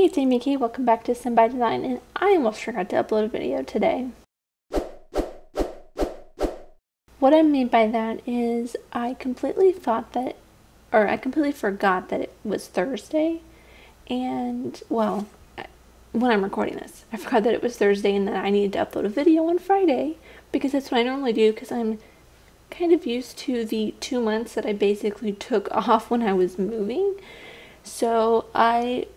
it's Amy Key. Welcome back to Sim by Design, and I almost forgot to upload a video today. What I mean by that is I completely forgot that it was Thursday, and well, when I'm recording this, I forgot that it was Thursday and that I needed to upload a video on Friday, because that's what I normally do, because I'm kind of used to the 2 months that I basically took off when I was moving. So I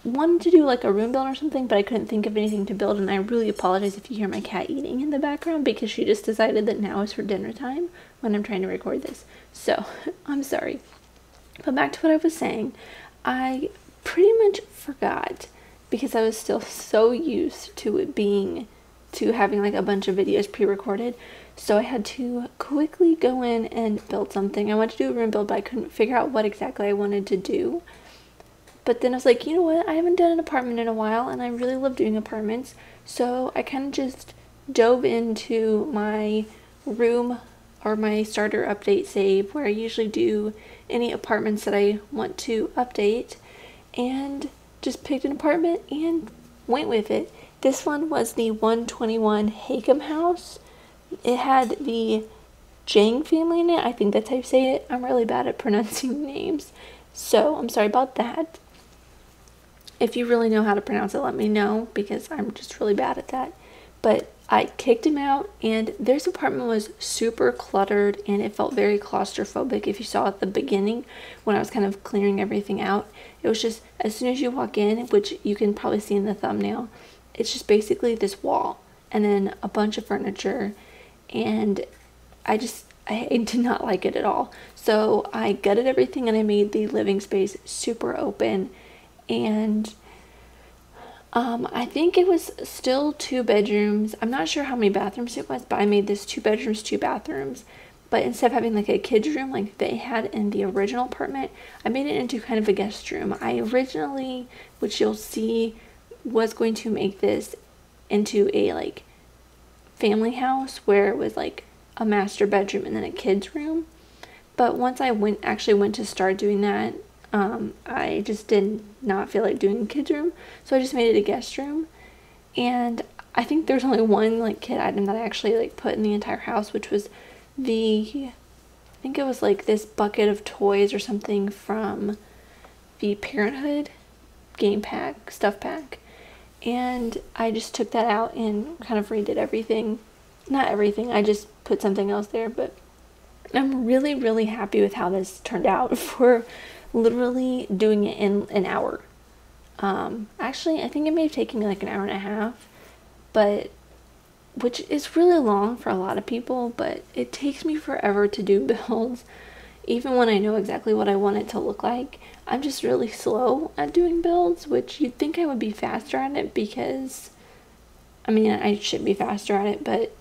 wanted to do like a room build or something, but I couldn't think of anything to build, and I really apologize if you hear my cat eating in the background, because she just decided that now is her dinner time when I'm trying to record this. So I'm sorry. But back to what I was saying, I pretty much forgot, because I was still so used to having like a bunch of videos pre-recorded. So I had to quickly go in and build something. I wanted to do a room build, but I couldn't figure out what exactly I wanted to do. But then I was like, you know what, I haven't done an apartment in a while, and I really love doing apartments. So I kind of just dove into my room or my starter update save, where I usually do any apartments that I want to update, and just picked an apartment and went with it. This one was the 121 Hakem house. It had the Jang family in it. I think that's how you say it. I'm really bad at pronouncing names, so I'm sorry about that. If you really know how to pronounce it, let me know, because I'm just really bad at that. But I kicked him out, and this apartment was super cluttered, and it felt very claustrophobic. If you saw at the beginning when I was kind of clearing everything out, it was just, as soon as you walk in, which you can probably see in the thumbnail, it's just basically this wall and then a bunch of furniture, and I did not like it at all. So I gutted everything and I made the living space super open. And I think it was still 2 bedrooms. I'm not sure how many bathrooms it was, but I made this 2 bedrooms, 2 bathrooms. But instead of having like a kid's room like they had in the original apartment, I made it into kind of a guest room. I originally, which you'll see, was going to make this into a like family house where it was like a master bedroom and then a kid's room. But once I actually went to start doing that, I just did not feel like doing a kid's room, so I just made it a guest room. And I think there's only one like kid item that I actually like put in the entire house, which was I think it was like this bucket of toys or something from the Parenthood game pack, stuff pack. And I just took that out and kind of redid everything. Not everything, I just put something else there, but I'm really, really happy with how this turned out for literally doing it in an hour. Actually, I think it may have taken me like an hour and a half, but which is really long for a lot of people, but it takes me forever to do builds. Even when I know exactly what I want it to look like, I'm just really slow at doing builds, which you'd think I would be faster at it, because I mean, I should be faster at it, but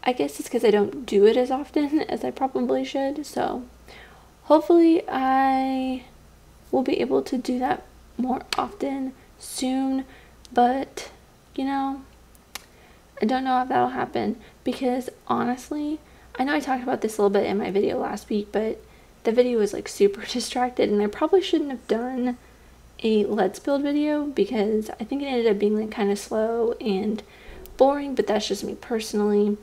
I guess it's because I don't do it as often as I probably should. So hopefully I will be able to do that more often soon, but you know, I don't know if that'll happen, because honestly, I know I talked about this a little bit in my video last week, but the video was like super distracted, and I probably shouldn't have done a let's build video, because I think it ended up being like kind of slow and boring, but that's just me personally.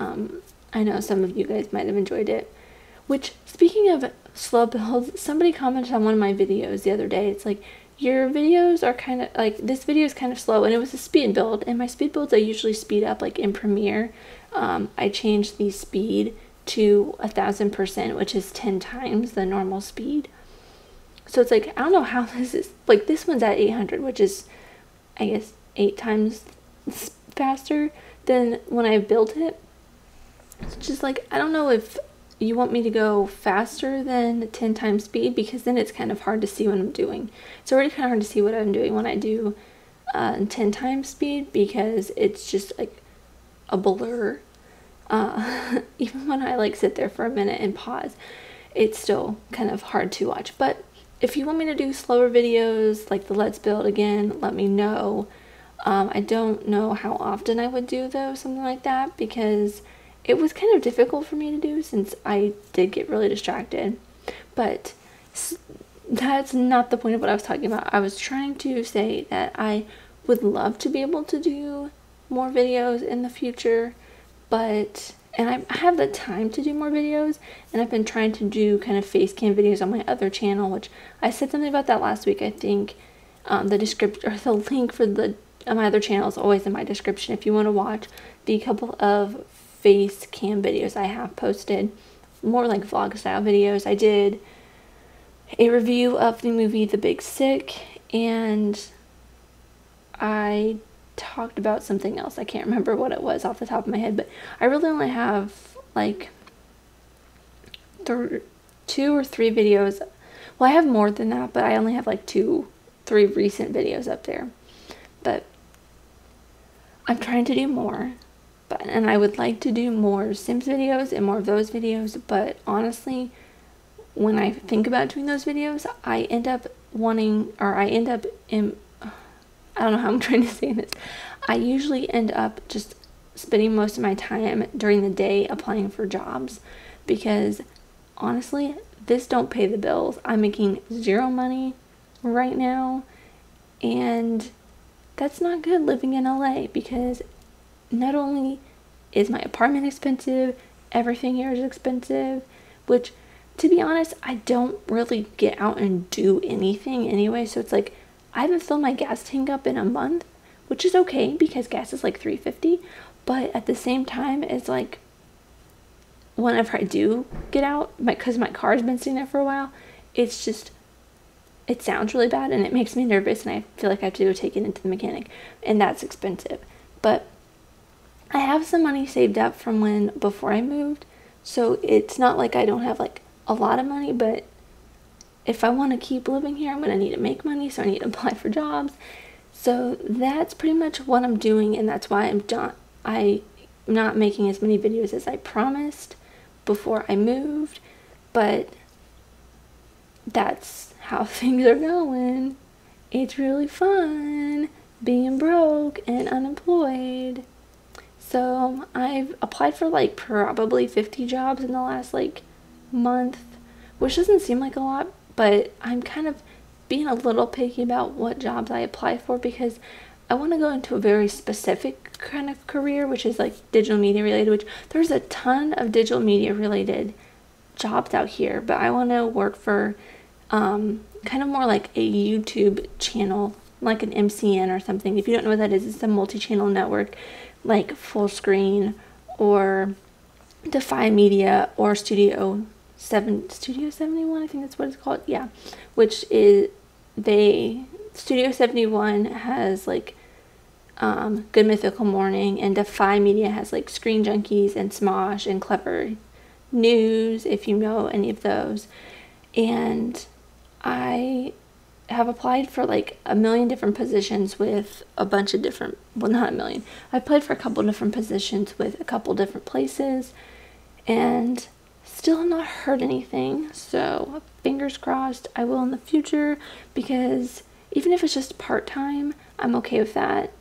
I know some of you guys might have enjoyed it. Which, speaking of slow builds, somebody commented on one of my videos the other day. It's like, your videos are kind of like, this video is kind of slow, and it was a speed build, and my speed builds I usually speed up like in Premiere. I changed the speed to 1000%, which is 10 times the normal speed. So it's like, I don't know how this is, like this one's at 800, which is I guess 8 times faster than when I built it. It's just like, I don't know if you want me to go faster than 10 times speed, because then it's kind of hard to see what I'm doing. It's already kind of hard to see what I'm doing when I do 10 times speed, because it's just like a blur. Even when I like sit there for a minute and pause, it's still kind of hard to watch. But if you want me to do slower videos like the let's build again, let me know. I don't know how often I would do though something like that, because it was kind of difficult for me to do since I did get really distracted. But that's not the point of what I was talking about. I was trying to say that I would love to be able to do more videos in the future, but and I have the time to do more videos, and I've been trying to do kind of face cam videos on my other channel, which I said something about that last week. I think the description or the link for my other channel is always in my description if you want to watch the couple of face cam videos I have posted, more like vlog style videos. I did a review of the movie The Big Sick, and I talked about something else. I can't remember what it was off the top of my head, but I really only have like 2 or 3 videos. Well, I have more than that, but I only have like 2-3 recent videos up there. But I'm trying to do more, and I would like to do more Sims videos and more of those videos, but honestly, when I think about doing those videos, I end up I don't know how I'm trying to say this. I usually end up just spending most of my time during the day applying for jobs, because honestly, this don't pay the bills. I'm making 0 money right now, and that's not good living in LA, because not only is my apartment expensive, everything here is expensive, which, to be honest, I don't really get out and do anything anyway, so it's like I haven't filled my gas tank up in a month, which is okay because gas is like $3.50, but at the same time, it's like whenever I do get out, because my car's been sitting there for a while, it's just, it sounds really bad and it makes me nervous, and I feel like I have to go take it into the mechanic, and that's expensive. But I have some money saved up from before I moved, so it's not like I don't have like a lot of money, but if I want to keep living here, I'm going to need to make money, so I need to apply for jobs. So that's pretty much what I'm doing, and that's why I'm not making as many videos as I promised before I moved, but that's how things are going. It's really fun being broke and unemployed. So I've applied for like probably 50 jobs in the last like month, which doesn't seem like a lot, but I'm kind of being a little picky about what jobs I apply for, because I want to go into a very specific kind of career, which is like digital media related, which there's a ton of digital media related jobs out here, but I want to work for kind of more like a YouTube channel, like an MCN or something. If you don't know what that is, it's a multi-channel network like Full Screen or Defy Media or Studio 71, I think that's what it's called. Yeah, which is Studio 71 has like Good Mythical Morning, and Defy Media has like Screen Junkies and Smosh and Clever News, if you know any of those. And I have applied for like a million different positions with a bunch of different, well, not a million, I applied for a couple different positions with a couple different places, and still have not heard anything. So fingers crossed I will in the future, because even if it's just part-time, I'm okay with that.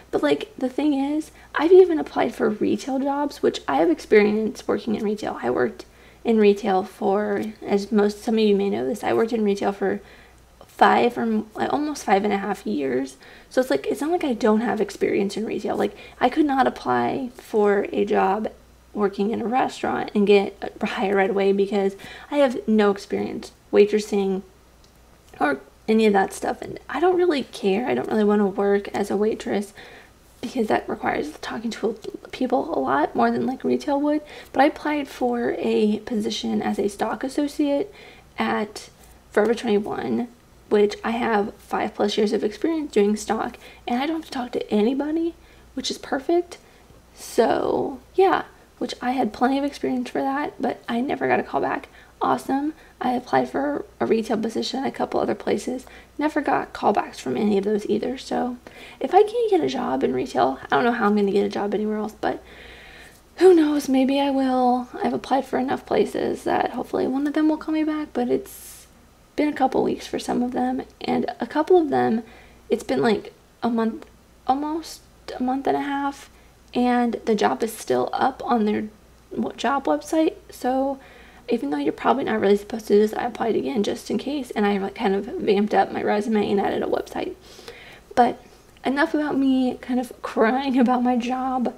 But like the thing is, I've even applied for retail jobs, which I have experience working in retail. I worked in retail for, as some of you may know this, I worked in retail for almost 5.5 years. So it's like, it's not like I don't have experience in retail. Like, I could not apply for a job working in a restaurant and get hired right away, because I have no experience waitressing or any of that stuff, and I don't really care. I don't really want to work as a waitress, because that requires talking to people a lot more than like retail would. But I applied for a position as a stock associate at Forever 21, which I have 5+ years of experience doing stock, and I don't have to talk to anybody, which is perfect. So yeah, which I had plenty of experience for that, but I never got a call back. Awesome. I applied for a retail position at a couple other places, never got callbacks from any of those either. So if I can't get a job in retail, I don't know how I'm going to get a job anywhere else, but who knows, maybe I will. I've applied for enough places that hopefully one of them will call me back, but it's been a couple weeks for some of them, and a couple of them it's been like a month, almost a month and a half, and the job is still up on their job website. So even though you're probably not really supposed to do this, I applied again just in case, and I like kind of vamped up my resume and added a website. But enough about me kind of crying about my job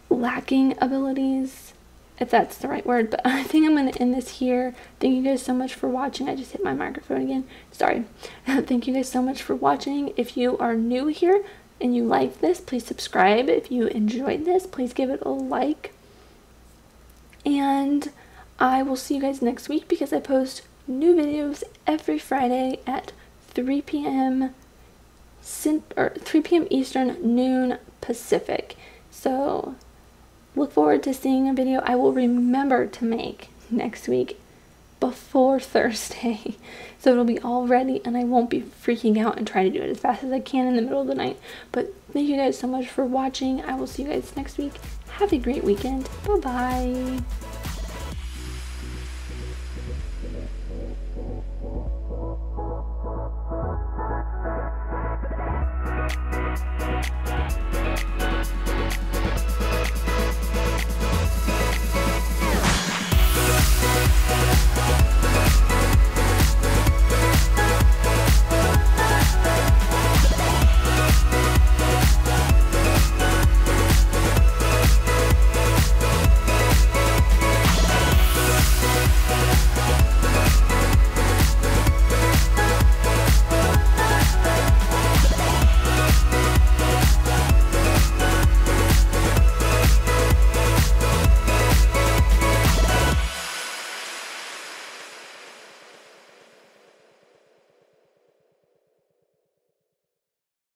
lacking abilities, if that's the right word. But I think I'm going to end this here. Thank you guys so much for watching. I just hit my microphone again. Sorry. Thank you guys so much for watching. If you are new here and you like this, please subscribe. If you enjoyed this, please give it a like. And I will see you guys next week because I post new videos every Friday at 3 p.m. 3 p.m. Eastern, noon Pacific. So look forward to seeing a video I will remember to make next week before Thursday. So it'll be all ready and I won't be freaking out and trying to do it as fast as I can in the middle of the night. But thank you guys so much for watching. I will see you guys next week. Have a great weekend. Bye-bye.